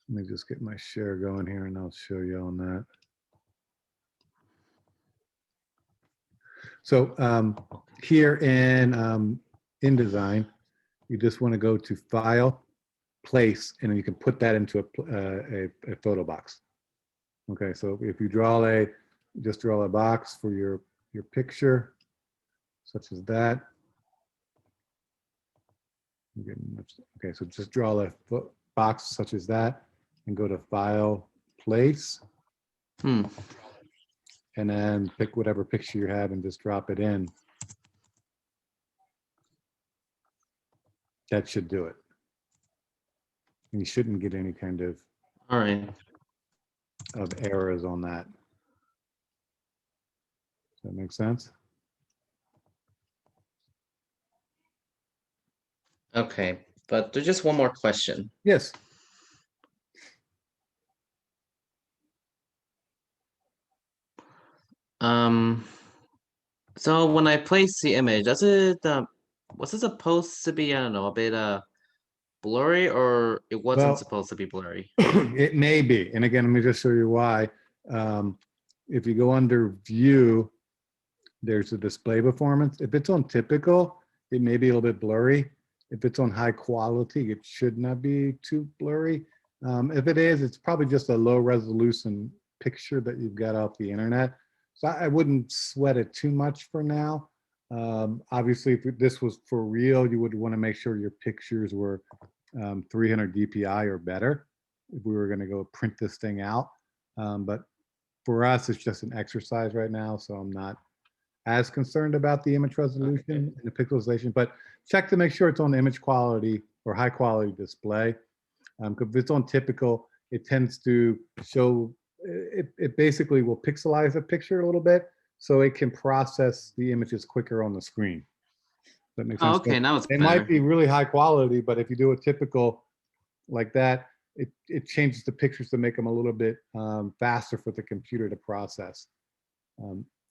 Let me just get my share going here and I'll show you on that. So here in InDesign, you just want to go to File, Place, and then you can put that into a photo box. Okay, so if you just draw a box for your picture, such as that. Okay, so just draw a box such as that and go to File, Place. And then pick whatever picture you have and just drop it in. That should do it. And you shouldn't get any kind of errors on that. Does that make sense? Okay, but there's just one more question. Yes. So when I place the image, does it was it supposed to be, I don't know, a bit blurry, or it wasn't supposed to be blurry? It may be. And again, let me just show you why. If you go under View, there's a display performance. If it's on typical, it may be a little bit blurry. If it's on high quality, it should not be too blurry. If it is, it's probably just a low resolution picture that you've got off the internet. So I wouldn't sweat it too much for now. Obviously, if this was for real, you would want to make sure your pictures were 300 DPI or better if we were going to go print this thing out. But for us, it's just an exercise right now, so I'm not as concerned about the image resolution and the pixelization, but check to make sure it's on image quality or high quality display. If it's on typical, it tends to show, it basically will pixelize the picture a little bit so it can process the images quicker on the screen. That makes sense? Okay, now it's better. It might be really high quality, but if you do a typical like that, it changes the pictures to make them a little bit faster for the computer to process.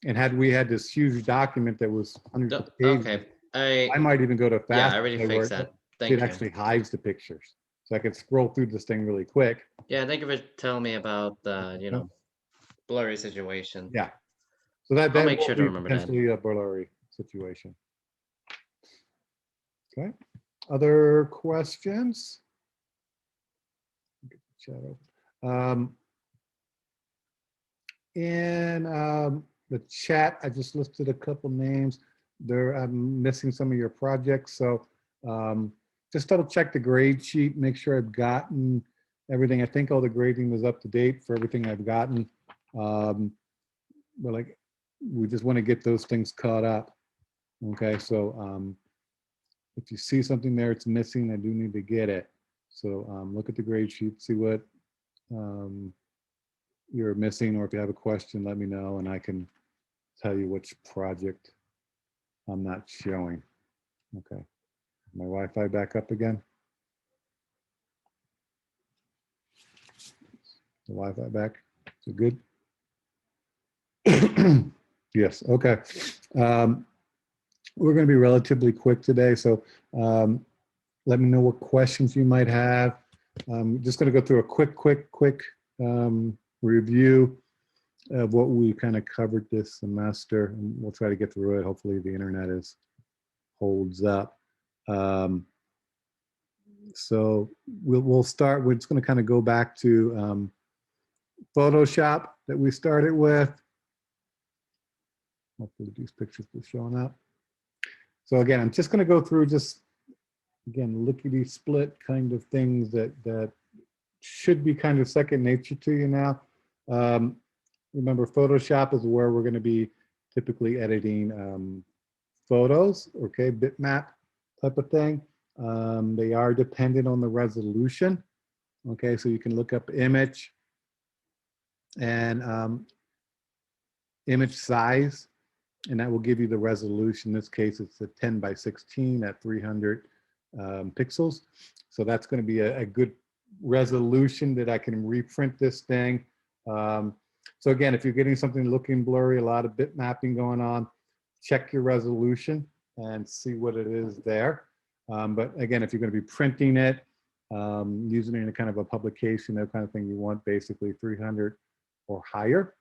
And had we had this huge document that was hundreds of pages, I might even go to fast. Yeah, I already fixed that. Thank you. It actually hides the pictures, so I can scroll through this thing really quick. Yeah, thank you for telling me about the blurry situation. Yeah, so that I'll make sure to remember potentially a blurry situation. Okay, other questions? Get the chat open. In the chat, I just listed a couple names. I'm missing some of your projects, so just double check the grade sheet, make sure I've gotten everything. I think all the grading was up to date for everything I've gotten. But like, we just want to get those things caught up. Okay, so if you see something there it's missing, I do need to get it. So look at the grade sheet, see what you're missing, or if you have a question, let me know and I can tell you which project I'm not showing. Okay, my Wi-Fi back up again. The Wi-Fi back, is it good? Yes, okay. We're going to be relatively quick today, so let me know what questions you might have. I'm just going to go through a quick review of what we kind of covered this semester, and we'll try to get through it. Hopefully the internet holds up. So we'll start. We're just going to kind of go back to Photoshop that we started with. Hopefully these pictures are showing up. So again, I'm just going to go through just, again, lickety split kind of things that should be kind of second nature to you now. Remember, Photoshop is where we're going to be typically editing photos, okay, bitmap type of thing. They are dependent on the resolution, okay, so you can look up image and image size, and that will give you the resolution. In this case, it's a 10 by 16 at 300 pixels. So that's going to be a good resolution that I can reprint this thing. So again, if you're getting something looking blurry, a lot of bit mapping going on, check your resolution and see what it is there. But again, if you're going to be printing it, using it in a kind of a publication, that kind of thing, you want basically 300 or higher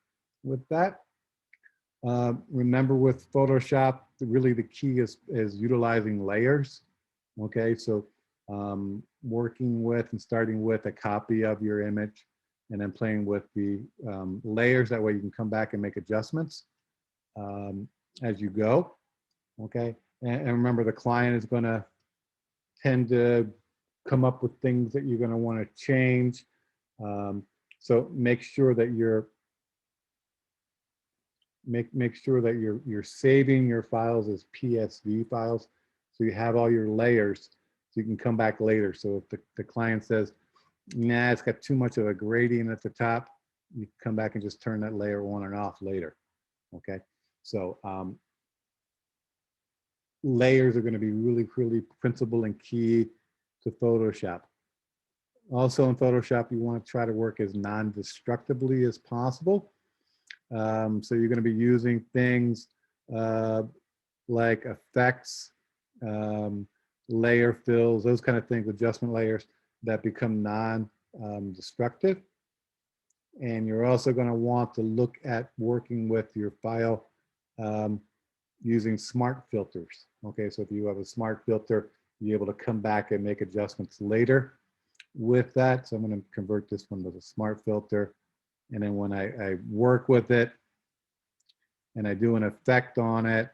with that. Remember with Photoshop, really the key is utilizing layers. Okay, so working with and starting with a copy of your image and then playing with the layers. That way you can come back and make adjustments as you go. Okay, and remember the client is going to tend to come up with things that you're going to want to change. So make sure that you're make sure that you're saving your files as PSV files, so you have all your layers, so you can come back later. So if the client says, nah, it's got too much of a gradient at the top, you can come back and just turn that layer on and off later. Okay, so layers are going to be really principal and key to Photoshop. Also in Photoshop, you want to try to work as non-destructively as possible. So you're going to be using things like effects, layer fills, those kind of things, adjustment layers that become non-destructive. And you're also going to want to look at working with your file using smart filters. Okay, so if you have a smart filter, you're able to come back and make adjustments later with that. So I'm going to convert this one to a smart filter. And then when I work with it and I do an effect on it,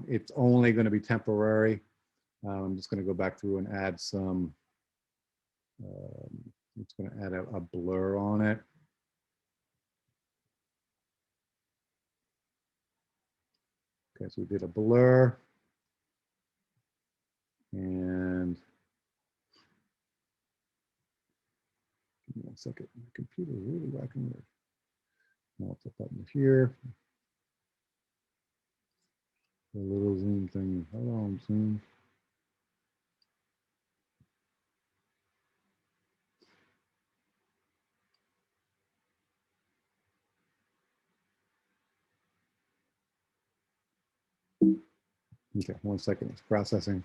it's only going to be temporary. I'm just going to go back through and add some, it's going to add a blur on it. Okay, so we did a blur. And give me 1 second. My computer is really whacking weird. Now it's a button here. A little zoom thing. Hello, zoom. Okay, 1 second. It's processing.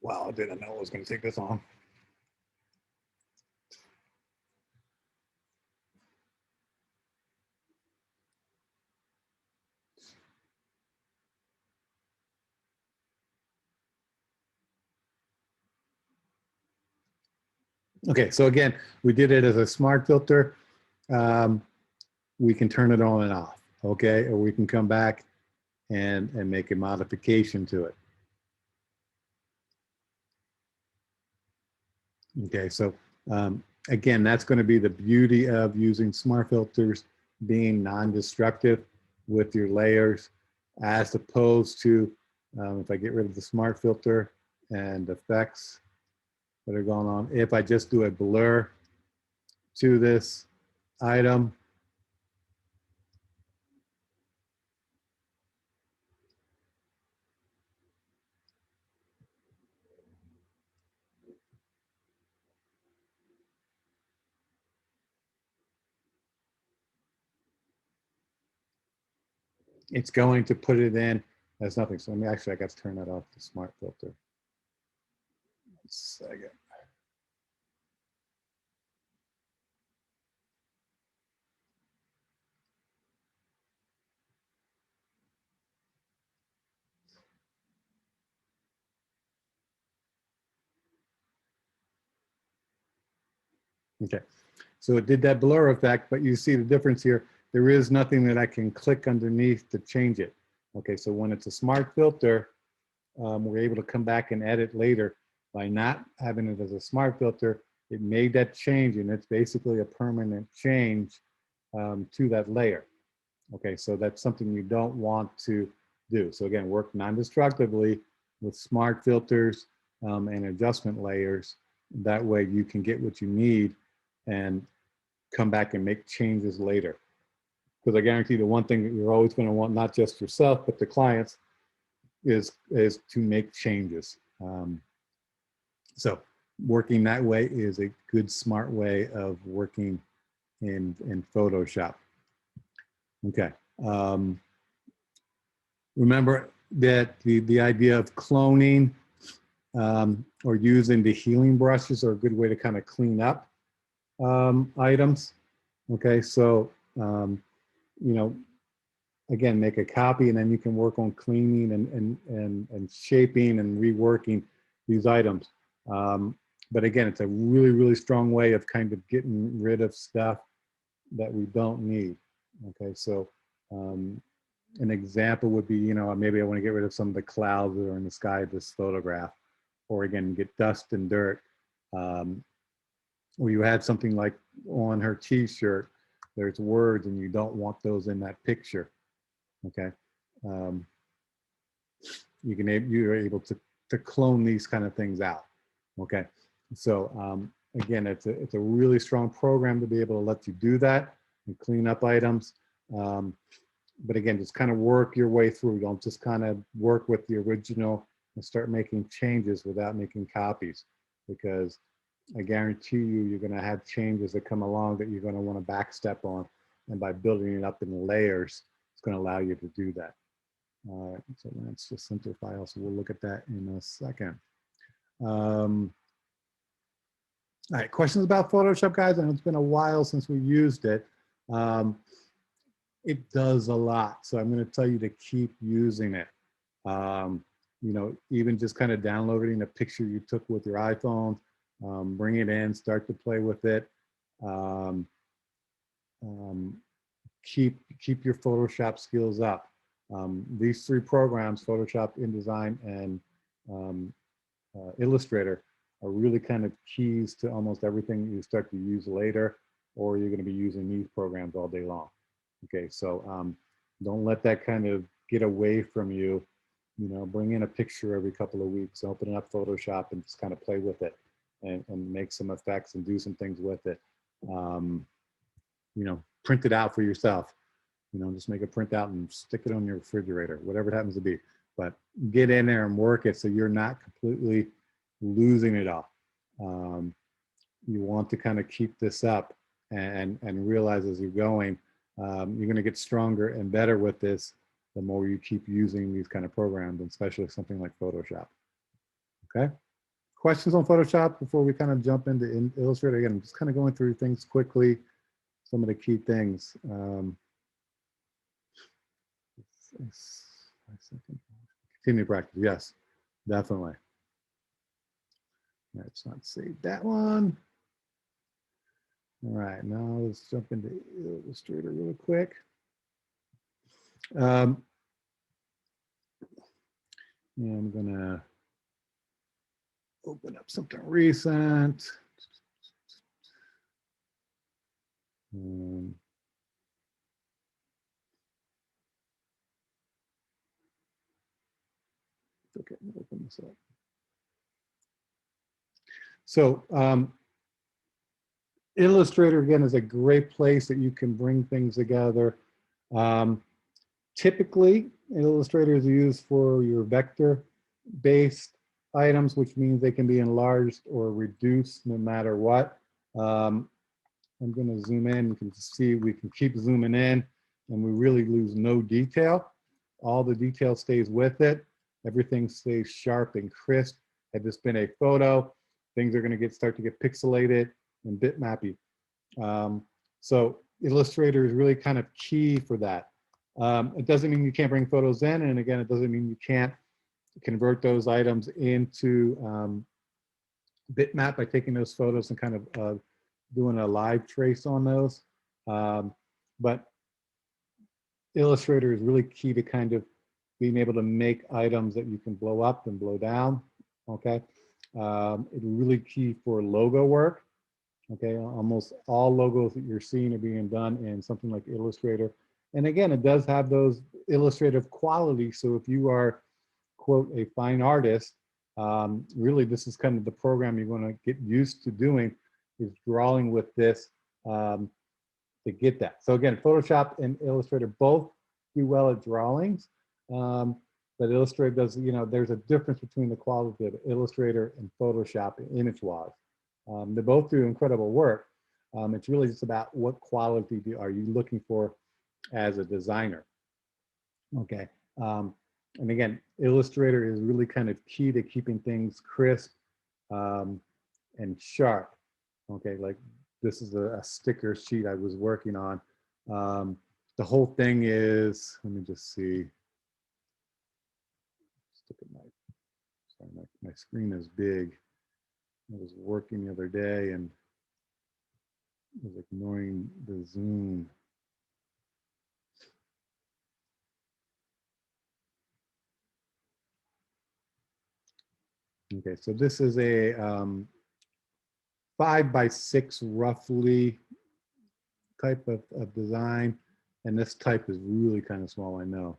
Wow, I didn't know it was going to take this long. Okay, so again, we did it as a smart filter. We can turn it on and off, okay? Or we can come back and make a modification to it. Okay, so again, that's going to be the beauty of using smart filters, being non-destructive with your layers, as opposed to if I get rid of the smart filter and effects that are going on, if I just do a blur to this item, it's going to put it in as nothing. So let me actually, I got to turn that off, the smart filter. 1 second. Okay, so it did that blur effect, but you see the difference here. There is nothing that I can click underneath to change it. Okay, so when it's a smart filter, we're able to come back and edit later. By not having it as a smart filter, it made that change, and it's basically a permanent change to that layer. Okay, so that's something you don't want to do. So again, work non-destructively with smart filters and adjustment layers. That way you can get what you need and come back and make changes later. Because I guarantee the one thing that you're always going to want, not just yourself, but the clients, is to make changes. So working that way is a good, smart way of working in Photoshop. Okay. Remember that the idea of cloning or using the healing brushes are a good way to kind of clean up items. Okay, so you know, again, make a copy, and then you can work on cleaning and shaping and reworking these items. But again, it's a really, really strong way of kind of getting rid of stuff that we don't need. Okay, so an example would be, you know, maybe I want to get rid of some of the clouds that are in the sky of this photograph, or again, get dust and dirt. Or you had something like on her t-shirt, there's words and you don't want those in that picture. Okay. You're able to clone these kind of things out. Okay. So again, it's a really strong program to be able to let you do that and clean up items. But again, just kind of work your way through. Don't just kind of work with the original and start making changes without making copies, because I guarantee you, you're going to have changes that come along that you're going to want to backstep on. And by building it up in layers, it's going to allow you to do that. All right, so that's just simplify. So we'll look at that in a second. All right, questions about Photoshop, guys? I know it's been a while since we used it. It does a lot, so I'm going to tell you to keep using it. You know, even just kind of downloading a picture you took with your iPhone, bring it in, start to play with it. Keep your Photoshop skills up. These three programs, Photoshop, InDesign, and Illustrator, are really kind of keys to almost everything you start to use later, or you're going to be using these programs all day long. Okay, so don't let that kind of get away from you. You know, bring in a picture every couple of weeks, open up Photoshop and just kind of play with it and make some effects and do some things with it. You know, print it out for yourself. You know, just make a printout and stick it on your refrigerator, whatever it happens to be. But get in there and work it so you're not completely losing it all. You want to kind of keep this up and realize as you're going, you're going to get stronger and better with this the more you keep using these kind of programs, and especially something like Photoshop. Okay. Questions on Photoshop before we kind of jump into Illustrator? Again, I'm just kind of going through things quickly, some of the key things. Continue practice, yes, definitely. Let's not save that one. All right, now let's jump into Illustrator real quick. And I'm gonna open up something recent. Okay, open this up. So Illustrator, again, is a great place that you can bring things together. Typically, Illustrator is used for your vector-based items, which means they can be enlarged or reduced no matter what. I'm going to zoom in. You can see we can keep zooming in, and we really lose no detail. All the detail stays with it. Everything stays sharp and crisp. Had this been a photo, things are going to start to get pixelated and bitmappy. So Illustrator is really kind of key for that. It doesn't mean you can't bring photos in, and again, it doesn't mean you can't convert those items into bitmap by taking those photos and kind of doing a live trace on those. But Illustrator is really key to kind of being able to make items that you can blow up and blow down. Okay, it's really key for logo work. Okay, almost all logos that you're seeing are being done in something like Illustrator. And again, it does have those illustrative qualities. So if you are, quote, a fine artist, really this is kind of the program you're going to get used to doing, is drawing with this to get that. So again, Photoshop and Illustrator both do well at drawings, but but Illustrator does, there's a difference between the quality of Illustrator and Photoshop image-wise. They both do incredible work. It's really just about what quality are you looking for as a designer. Okay. And again, Illustrator is really kind of key to keeping things crisp and sharp. Okay, like this is a sticker sheet I was working on. The whole thing is, let me just see. Look at my screen is big. I was working the other day and I was ignoring the zoom. Okay, so this is a 5x6 roughly type of design, and this type is really kind of small. I know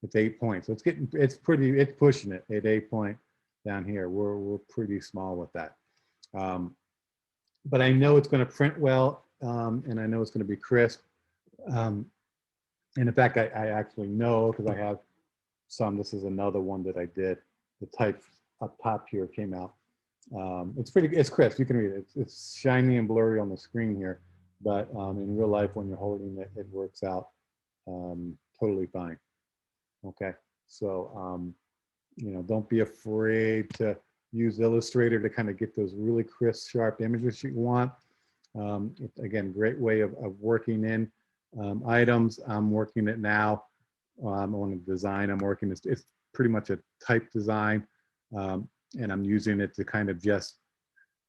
it's 8 points, so it's pushing it at 8 point down here. We're pretty small with that, but I know it's going to print well, and I know it's going to be crisp. And in fact, I actually know because I have some. This is another one that I did. The type up top here came out. It's crisp. You can read it. It's shiny and blurry on the screen here, but in real life, when you're holding it, it works out totally fine. Okay, so don't be afraid to use Illustrator to kind of get those really crisp, sharp images you want. Again, great way of working in items. I'm working it now. On a design I'm working. It's pretty much a type design, and I'm using it to kind of just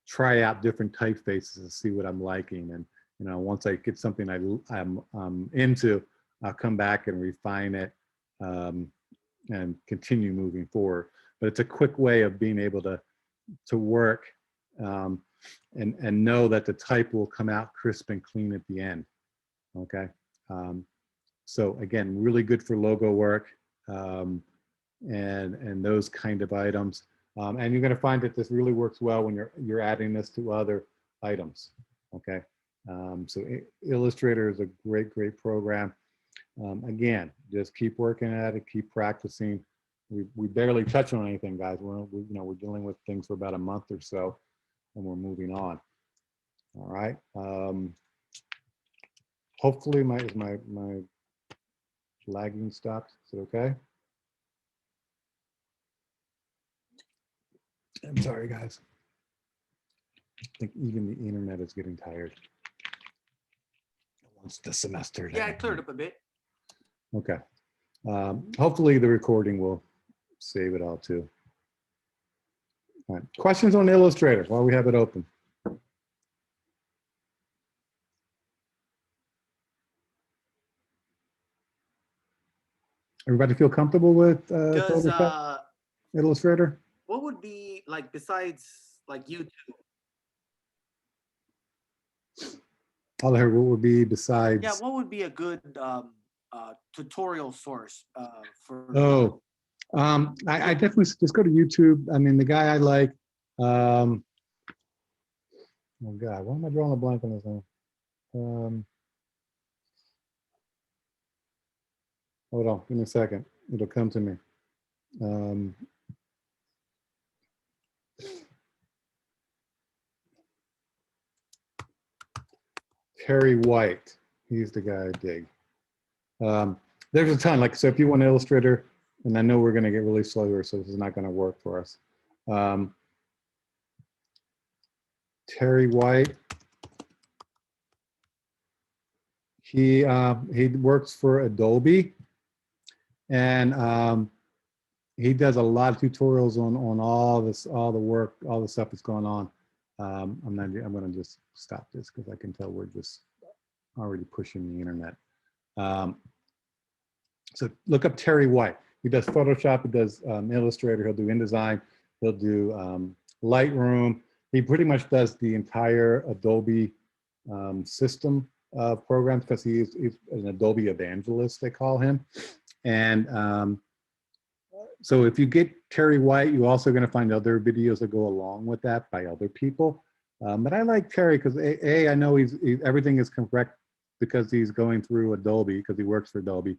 try out different typefaces and see what I'm liking. And once I get something I'm into, I'll come back and refine it and continue moving forward. But it's a quick way of being able to work and know that the type will come out crisp and clean at the end. Okay. So again, really good for logo work and those kind of items. And you're going to find that this really works well when you're adding this to other items. Okay. So Illustrator is a great program. Again, just keep working at it, keep practicing. We barely touch on anything, guys. We're dealing with things for about a month or so, and we're moving on. All right. Hopefully my lagging stopped. Is it okay? I'm sorry, guys. I think even the internet is getting tired. Once the semester. Yeah, it cleared up a bit. Okay. Hopefully the recording will save it all too. All right. Questions on Illustrator while we have it open? Everybody feel comfortable with Photoshop, Illustrator? What would be like besides like YouTube? I'll hear what would be besides. Yeah, what would be a good tutorial source for? Oh, I definitely just go to YouTube. I mean, the guy I like. Oh God, why am I drawing a blank on this one? Hold on, give me a second. It'll come to me. Terry White, he's the guy I dig. There's a ton, like, so if you want Illustrator, and I know we're gonna get really slow here, so this is not gonna work for us. Terry White, he works for Adobe, and he does a lot of tutorials on all the work, all the stuff that's going on. I'm gonna just stop this because I can tell we're just already pushing the internet. So look up Terry White. He does Photoshop, he does Illustrator, he'll do InDesign, he'll do Lightroom. He pretty much does the entire Adobe system of programs because he's an Adobe evangelist, they call him. And so if you get Terry White, you're also going to find other videos that go along with that by other people. But I like Terry because I know everything is correct because he's going through Adobe because he works for Adobe.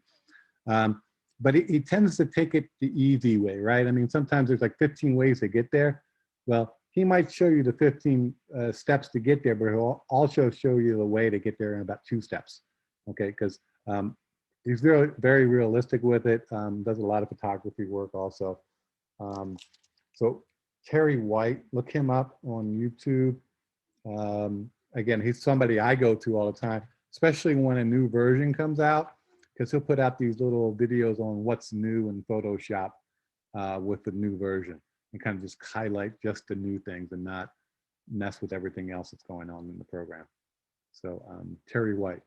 but he tends to take it the easy way, right? I mean, sometimes there's like 15 ways to get there. Well, he might show you the 15 steps to get there, but he'll also show you the way to get there in about 2 steps. Okay, because he's very, very realistic with it. Does a lot of photography work also. So Terry White, look him up on YouTube. Again, he's somebody I go to all the time, especially when a new version comes out, because he'll put out these little videos on what's new in Photoshop with the new version, and kind of just highlight just the new things and not mess with everything else that's going on in the program. So Terry White.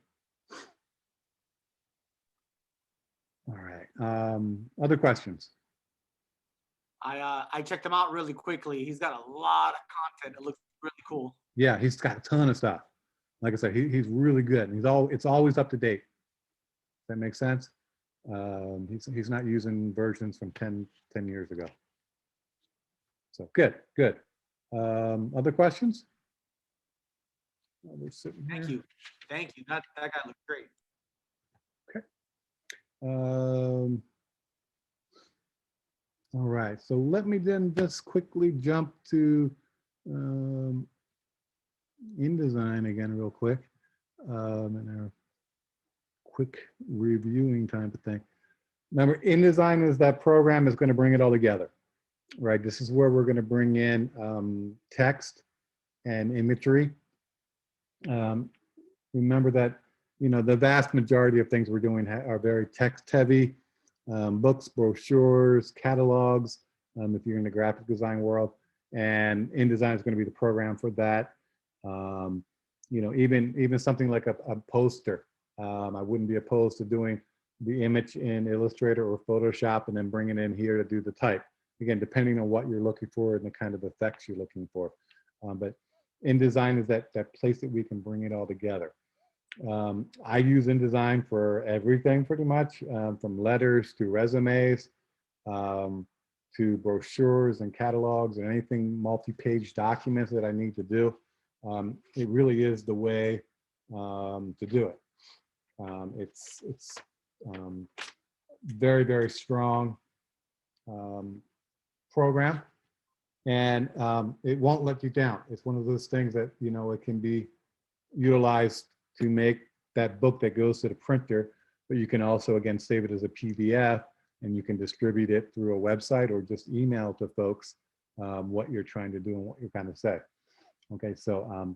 All right. Other questions? I checked him out really quickly. He's got a lot of content. It looks really cool. Yeah, he's got a ton of stuff. Like I said, he's really good. And it's always up to date. Does that make sense? He's not using versions from 10 years ago. So good. Other questions? We're sitting here. Thank you. That guy looked great. All right, so let me then just quickly jump to InDesign again real quick, and our quick reviewing type of thing. Remember, InDesign is that program that's going to bring it all together, right? This is where we're going to bring in text and imagery. Remember that, you know, the vast majority of things we're doing are very text heavy. Books, brochures, catalogs, if you're in the graphic design world, and InDesign is going to be the program for that. You know, even something like a poster. I wouldn't be opposed to doing the image in Illustrator or Photoshop and then bringing it in here to do the type. Again, depending on what you're looking for and the kind of effects you're looking for. But InDesign is that place that we can bring it all together. I use InDesign for everything pretty much, from letters to resumes, to brochures and catalogs and anything multi-page documents that I need to do. It really is the way to do it. It's very, very strong program, and it won't let you down. It's one of those things that, you know, it can be utilized to make that book that goes to the printer, but you can also, again, save it as a PDF, and you can distribute it through a website or just email to folks what you're trying to do and what you're trying to say. Okay, so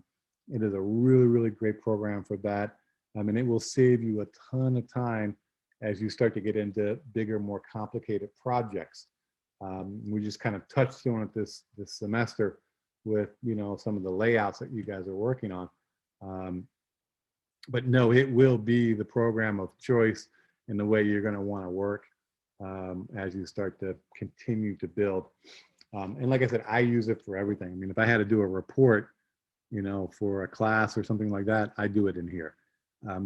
it is a really, really great program for that. And it will save you a ton of time as you start to get into bigger, more complicated projects. We just kind of touched on it this semester with, you know, some of the layouts that you guys are working on. But no, it will be the program of choice in the way you're going to want to work as you start to continue to build. And like I said, I use it for everything. I mean, if I had to do a report, you know, for a class or something like that, I do it in here.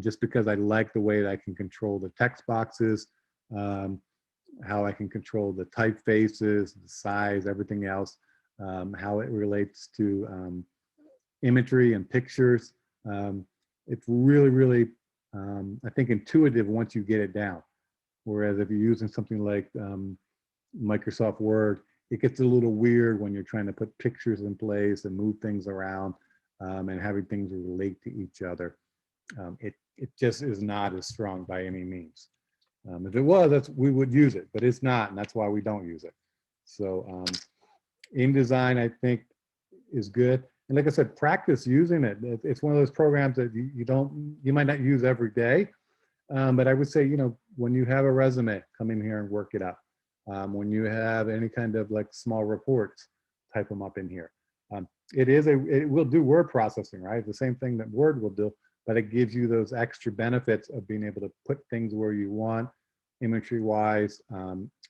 Just because I like the way that I can control the text boxes, how I can control the typefaces, the size, everything else, how it relates to imagery and pictures. It's really, really, I think, intuitive once you get it down. Whereas if you're using something like Microsoft Word, it gets a little weird when you're trying to put pictures in place and move things around and having things relate to each other. It just is not as strong by any means. If it was, we would use it, but it's not, and that's why we don't use it. So InDesign, I think, is good. And like I said, practice using it. It's one of those programs that you might not use every day, but I would say, you know, when you have a resume, come in here and work it up. When you have any kind of like small reports, type them up in here. It will do word processing, right? The same thing that Word will do, but it gives you those extra benefits of being able to put things where you want, imagery wise,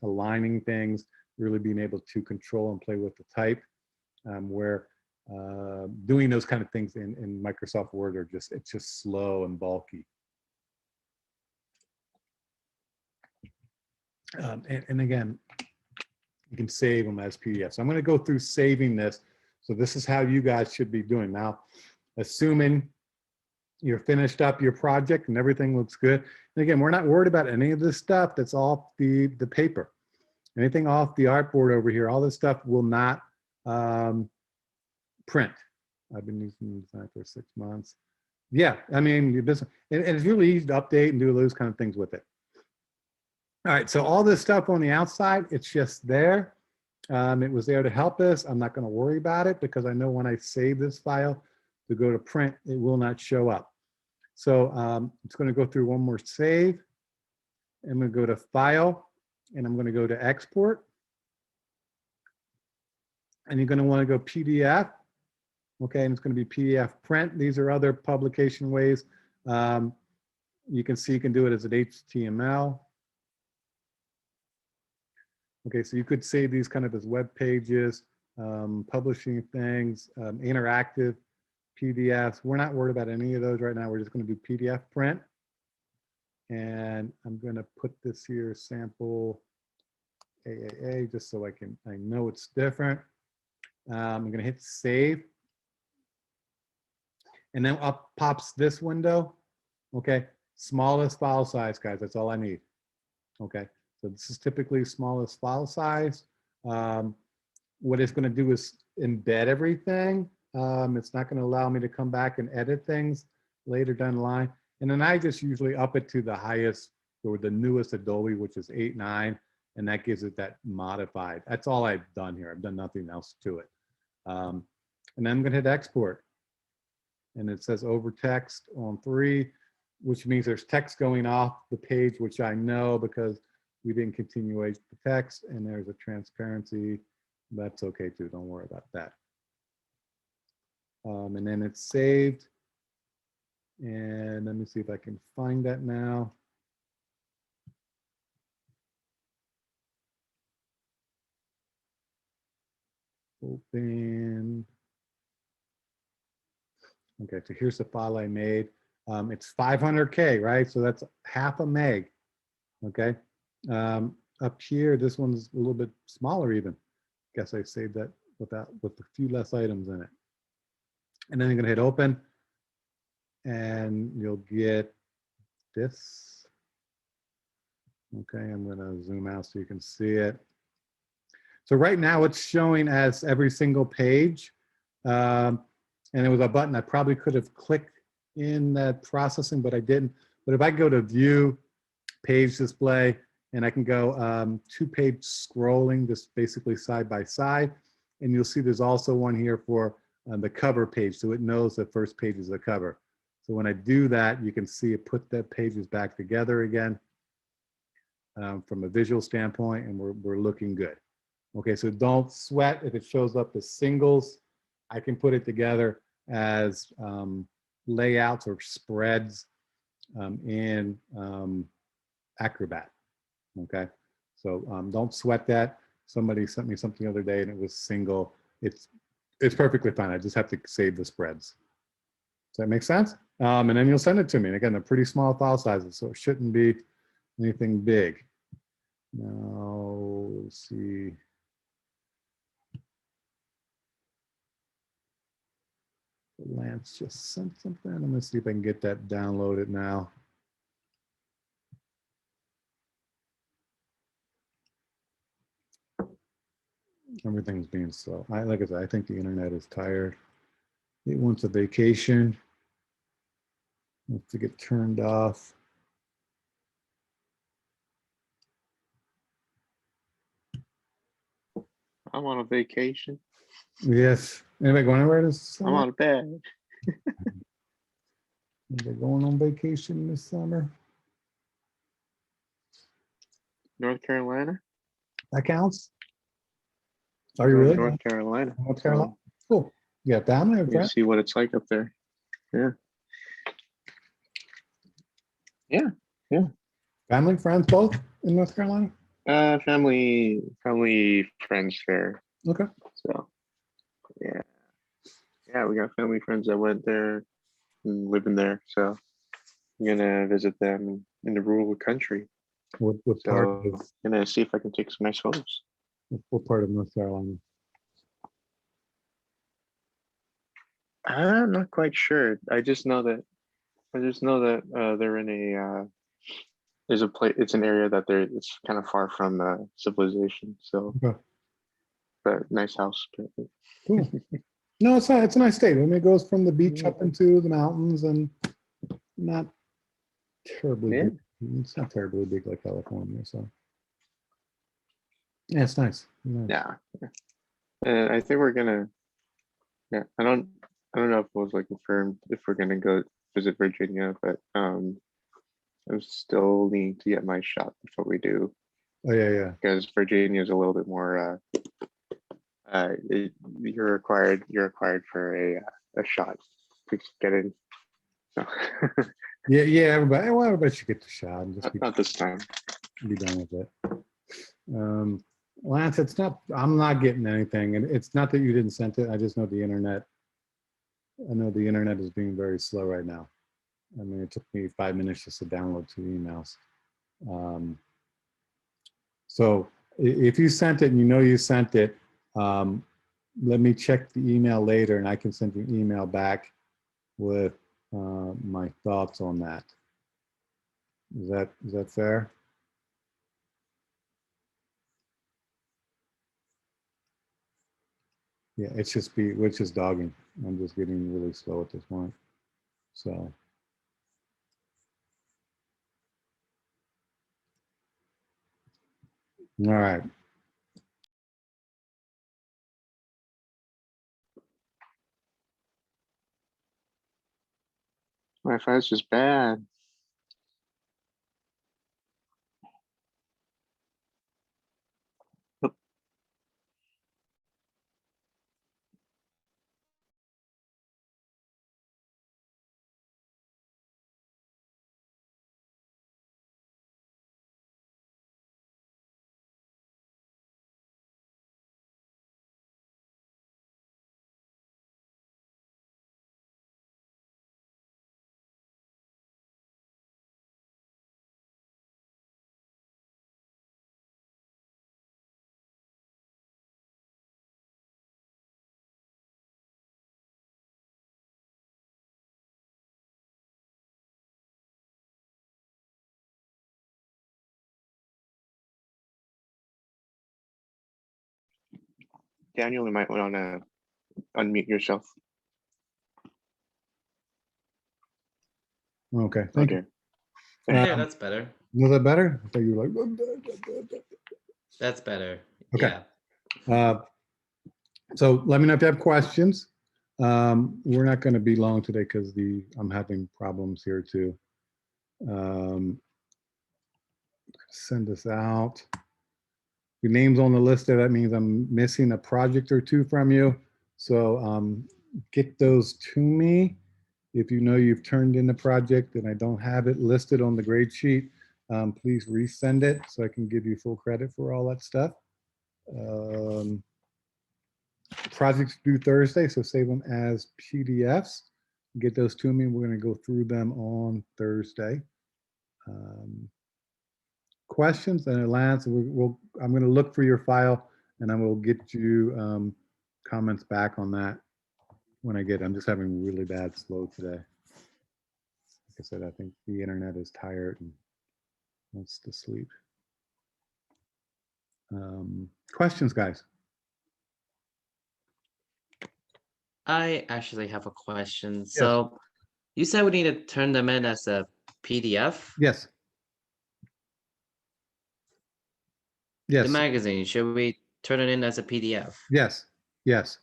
aligning things, really being able to control and play with the type, where doing those kind of things in Microsoft Word are it's just slow and bulky. And again, you can save them as PDFs. So I'm going to go through saving this. So this is how you guys should be doing. Now, assuming you're finished up your project and everything looks good. And again, we're not worried about any of this stuff that's off the paper. Anything off the artboard over here, all this stuff will not print. I've been using Indesign for 6 months. Yeah, I mean, and it's really easy to update and do those kind of things with it. All right, so all this stuff on the outside, it's just there. It was there to help us. I'm not going to worry about it because I know when I save this file to go to print, it will not show up. So it's going to go through one more save. I'm going to go to File, and I'm going to go to Export. And you're going to want to go PDF. Okay, and it's going to be PDF print. These are other publication ways. You can see you can do it as an HTML. Okay, so you could save these kind of as web pages, publishing things, interactive PDFs. We're not worried about any of those right now. We're just going to do PDF print. And I'm going to put this here sample AAA just so I know it's different. I'm going to hit save. And then up pops this window. Okay, smallest file size, guys. That's all I need. Okay, so this is typically smallest file size. What it's going to do is embed everything. It's not going to allow me to come back and edit things later down the line. And then I just usually up it to the highest or the newest Adobe, which is 8.9, and that gives it that modified. That's all I've done here. I've done nothing else to it. And then I'm going to hit export. And it says over text on 3, which means there's text going off the page, which I know because we didn't continuate the text, and there's a transparency. That's okay too, don't worry about that. And then it's saved. And let me see if I can find that now. Open. Okay, so here's the file I made. It's 500K, right? So that's half a meg. Okay. Up here, this one's a little bit smaller even. Guess I saved that with a few less items in it. And then you're gonna hit open, and you'll get this. Okay, I'm gonna zoom out so you can see it. So right now it's showing as every single page. And it was a button I probably could have clicked in that processing, but I didn't. But if I go to view, page display, and I can go 2-page scrolling, just basically side by side. And you'll see there's also one here for the cover page. So it knows the first page is the cover. So when I do that, you can see it put the pages back together again from a visual standpoint, and we're looking good. Okay, so don't sweat if it shows up as singles. I can put it together as layouts or spreads in Acrobat. Okay, so don't sweat that. Somebody sent me something the other day and it was single. It's perfectly fine. I just have to save the spreads. Does that make sense? And then you'll send it to me. And again, they're pretty small file sizes, so it shouldn't be anything big. Now, let's see. Lance just sent something. I'm gonna see if I can get that downloaded now. Everything's being slow. Like I said, I think the internet is tired. It wants a vacation. It wants to get turned off. I'm on a vacation. Yes. Anybody going anywhere this summer? I'm on a bed. Anybody going on vacation this summer? North Carolina. That counts? Are you Going to really? North Carolina. North Carolina? Cool. You got family or You friends? see what it's like up there. Yeah. Yeah. Family, friends, both in North Carolina? Family friends there. Okay. So yeah, we got family friends that went there and living there. So I'm gonna visit them in the rural country. What part So of I'm gonna see if I can take some nice photos. what part of North Carolina? I'm not quite sure. I just know that they're in there's a place. It's an area that it's kind of far from civilization. So, Okay. but nice house. Apparently. Cool. No, it's not. It's a nice state. I mean, it goes from the beach Yeah. up into the mountains and not terribly Yeah. big. It's not terribly big like California. So yeah, it's nice. Nice. Yeah. And I think we're gonna. Yeah, I don't know if it was like confirmed if we're gonna go visit Virginia, but I'm still needing to get my shot before we do, Oh yeah, yeah. because Virginia is a little bit more. You're required for a shot to get in. So Yeah, yeah. Everybody, well, everybody should get the shot and just not this time. be done with it. Lance, it's not. I'm not getting anything, and it's not that you didn't send it. I just know the internet. I know the internet is being very slow right now. I mean, it took me 5 minutes just to download 2 emails. So if you sent it and you know you sent it, let me check the email later, and I can send you an email back with my thoughts on that. Is that fair? Yeah, it's just we're just dogging. I'm just getting really slow at this point. So. All right. Wi-Fi is just bad. Daniel, you might want to unmute yourself. Okay. Oh Thank you. dear. Yeah, that's better. Was that better? I thought you were like. That's better. Okay. Yeah. So let me know if you have questions. We're not going to be long today because I'm having problems here too. Send this out. Your name's on the list there. That means I'm missing a project or two from you. So get those to me. If you know you've turned in the project and I don't have it listed on the grade sheet, please resend it so I can give you full credit for all that stuff. Projects due Thursday, so save them as PDFs. Get those to me. We're going to go through them on Thursday. Questions and Lance, I'm going to look for your file and I will get you comments back on that when I get. I'm just having really bad slow today. Like I said, I think the internet is tired and wants to sleep. Questions, guys? I actually have a question. So you said we need to turn them in as a PDF? Yes. The Yes. magazine, should we turn it in as a PDF? Yes. Yes.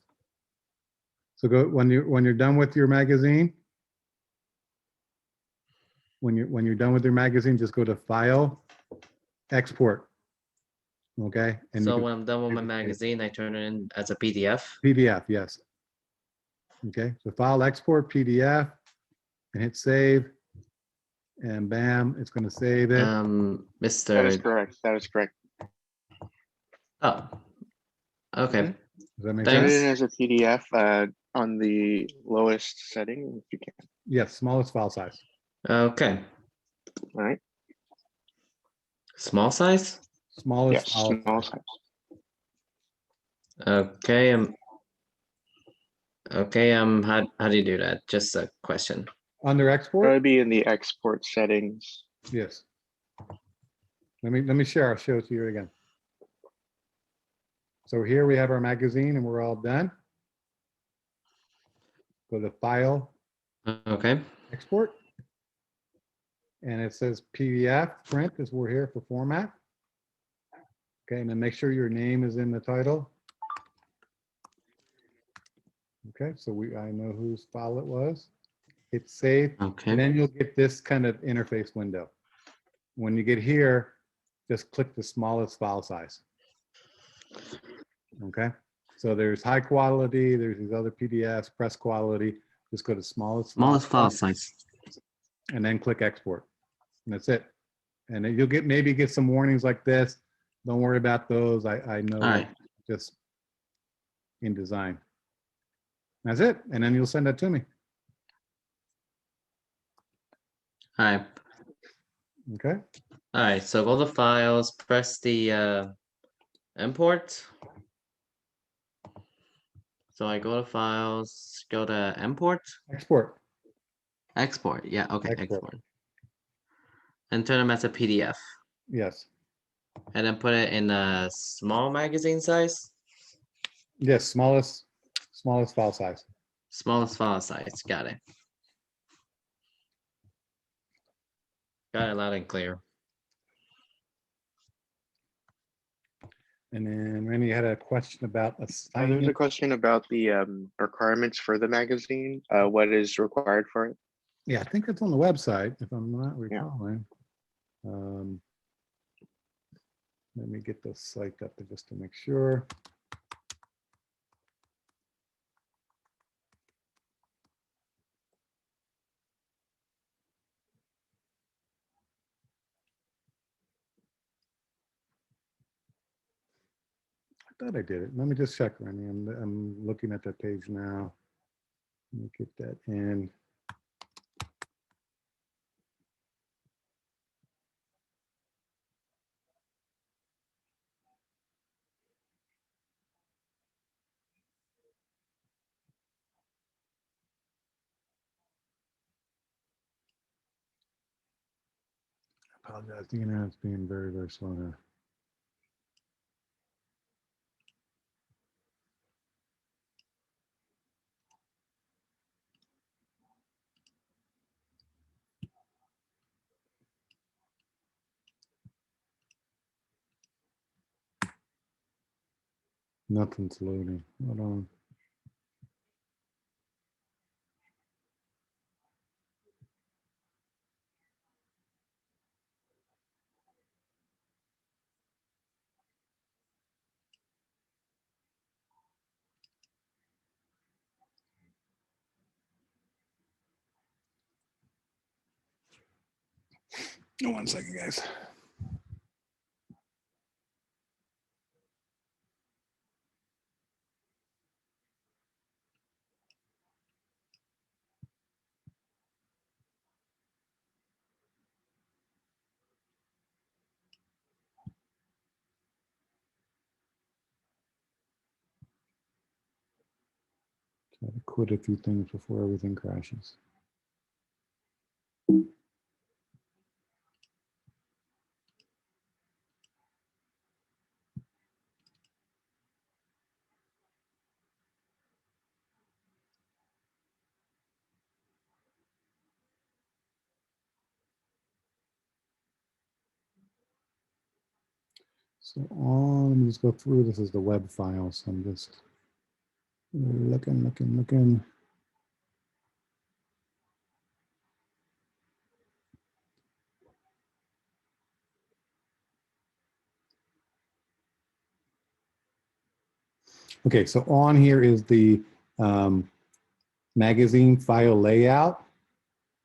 So go when you're done with your magazine. When you're done with your magazine, just go to File, Export. Okay. And So you when I'm done with my magazine, I turn it in as a PDF? PDF, yes. Okay. So File, Export, PDF, and hit Save. And bam, it's going to save it. Mr. That is correct. That is correct. Oh, okay. Mhm. Does that make Turn it sense? in as a PDF on the lowest setting if you can. Yes, smallest file size. Okay. All right. Small size? Smallest Yes, file small size. size. Okay. How do you do that? Just a question. Under export? Probably be in the export settings. Yes. Let me share. I'll show it to you again. So here we have our magazine and we're all done. Go to File, Okay. Export. And it says PDF print because we're here for format. Okay, and then make sure your name is in the title. Okay, so I know whose file it was. Hit save, and Okay. then you'll get this kind of interface window. When you get here, just click the smallest file size. Okay, so there's high quality, there's these other PDFs, press quality. Just go to smallest File size. and then click export. And that's it. And then you'll maybe get some warnings like this. Don't worry about those. I know All right. just InDesign. That's it. And then you'll send that to me. All right. Okay. All right. So go to files, press the import. So I go to files, go to import, Export. export. Yeah. Okay. Export. Export. And turn them as a PDF. Yes. And then put it in a small magazine size. Yes. Smallest file size. Smallest file size. Got it. Got it loud and clear. And then Randy had a question about There's assignment. a question about the requirements for the magazine. What is required for it? Yeah, I think it's on the website, if I'm not recalling. Let me get the site up just to make sure. I thought I did it. Let me just check, Randy. I'm looking at that page now. Let me get that in. I apologize. The internet's being very, very slow here. Nothing's loading. Hold on. Oh, 1 second, guys. Try to quit a few things before everything crashes. So let me just go through. This is the web file. So I'm just looking. Okay, so on here is the magazine file layout.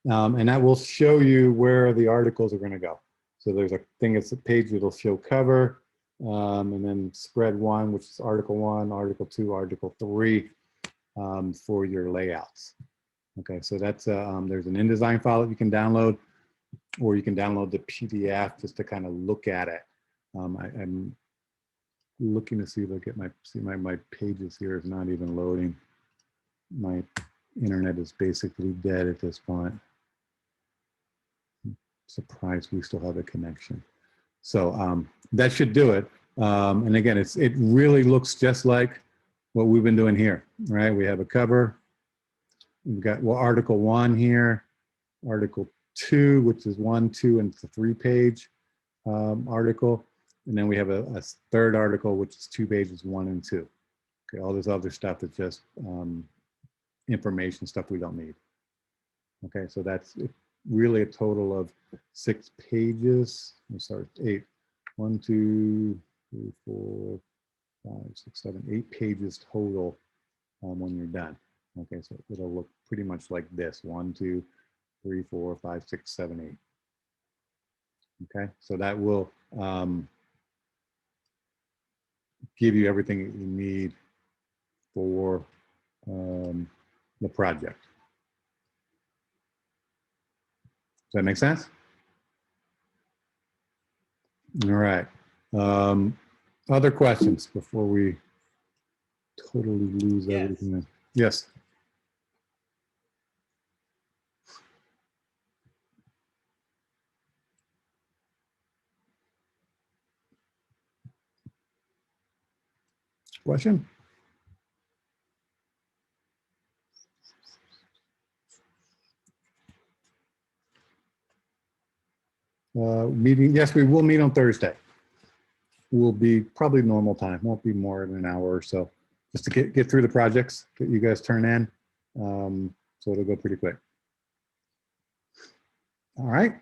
And that will show you where the articles are going to go. So there's a thing, it's a page that'll show cover, and then spread 1, which is article 1, article 2, article 3 for your layouts. Okay, so that's there's an InDesign file that you can download, or you can download the PDF just to kind of look at it. I'm looking to see if I get my pages here is not even loading. My internet is basically dead at this point. Surprised we still have a connection. So that should do it. And again, it really looks just like what we've been doing here, right? We have a cover. We've got, well, Article 1 here, Article 2, which is 1, 2, and it's a 3-page article. And then we have a third article, which is 2 pages, 1 and 2. Okay, all this other stuff is just information stuff we don't need. Okay, so that's really a total of 6 pages. I'm sorry, 8. 1, 2, 3, 4, 5, 6, 7, 8 pages total when you're done. Okay, so it'll look pretty much like this: 1, 2, 3, 4, 5, 6, 7, 8. Okay, so that will give you everything that you need for the project. Does that make sense? All right. Other questions before we totally lose Yes. everything? Yes. Question? Meeting, yes, we will meet on Thursday. Will be probably normal time, won't be more than an hour or so, just to get through the projects that you guys turn in. So it'll go pretty quick. All right,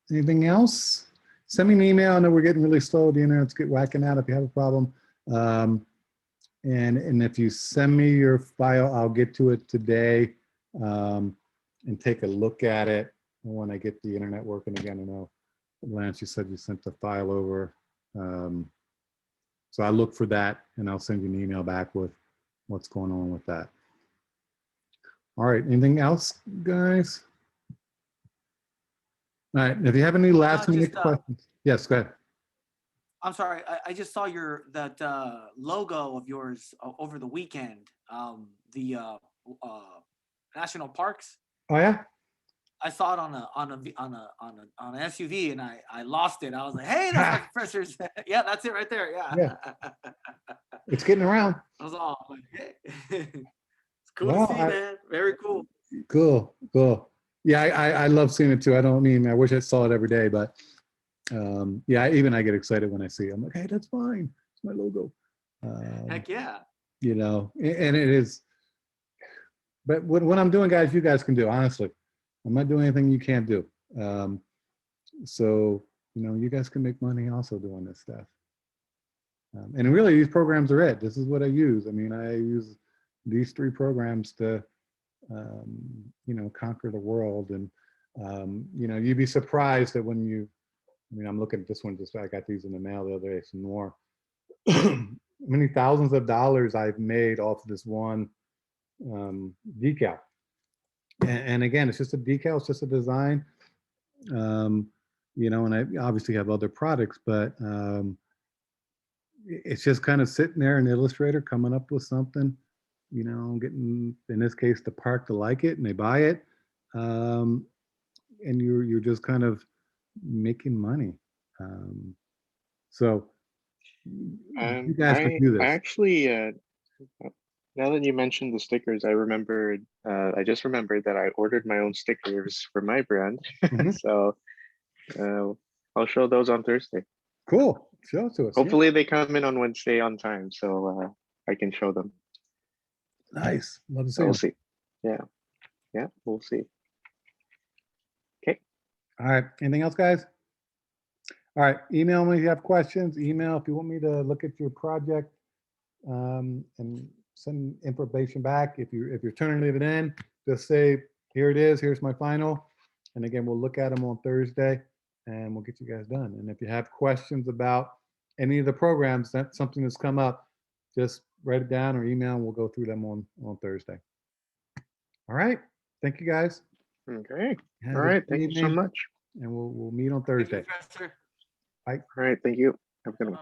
anything else? Send me an email. I know we're getting really slow. The internet's get whacking out if you have a problem. And if you send me your file, I'll get to it today and take a look at it when I get the internet working again. I know, Lance, you said you sent the file over. So I look for that and I'll send you an email back with what's going on with that. All right, anything else, guys? All right, if you have any last minute questions. Yes, go ahead. I'm sorry, I just saw that logo of yours over the weekend. The national parks. Oh yeah. I saw it on an SUV and I lost it. I was like, hey, that's my professor's. Yeah, that's it right there. Yeah. It's getting around. I was all like, hey. It's cool Well, to see, man. Very cool. Cool. Yeah, I love seeing it too. I wish I saw it every day, but yeah, even I get excited when I see it. I'm like, hey, that's fine. It's my logo. Heck yeah. You know, and it is. But what I'm doing, guys, you guys can do, honestly. I'm not doing anything you can't do. So, you know, you guys can make money also doing this stuff. And really, these programs are it. This is what I use. I mean, I use these 3 programs to, you know, conquer the world. And, you know, you'd be surprised that when you, I mean, I'm looking at this one, just I got these in the mail the other day, some more. Many thousands of dollars I've made off of this one decal. And again, it's just a decal, it's just a design. You know, and I obviously have other products, but it's just kind of sitting there in Illustrator coming up with something, you know, getting, in this case, the park to like it and they buy it. And you're just kind of making money. So you guys can do this. I actually, now that you mentioned the stickers, I just remembered that I ordered my own stickers for my brand. So I'll show those on Thursday. Cool. Show it to us. Hopefully they come in on Wednesday on time, so I can show them. Nice. Love to see. We'll see. Yeah, we'll see. Okay. All right. Anything else, guys? All right. Email me if you have questions. Email if you want me to look at your project and send information back. If you're turning it in, just say, here it is. Here's my final. And again, we'll look at them on Thursday and we'll get you guys done. And if you have questions about any of the programs, that's something that's come up, just write it down or email and we'll go through them on Thursday. All right. Thank you, guys. Okay. Have All a right. good Thank you so evening, much. and we'll meet on Thursday. Thank you, Professor. Bye. All right. Thank you. Have a good one.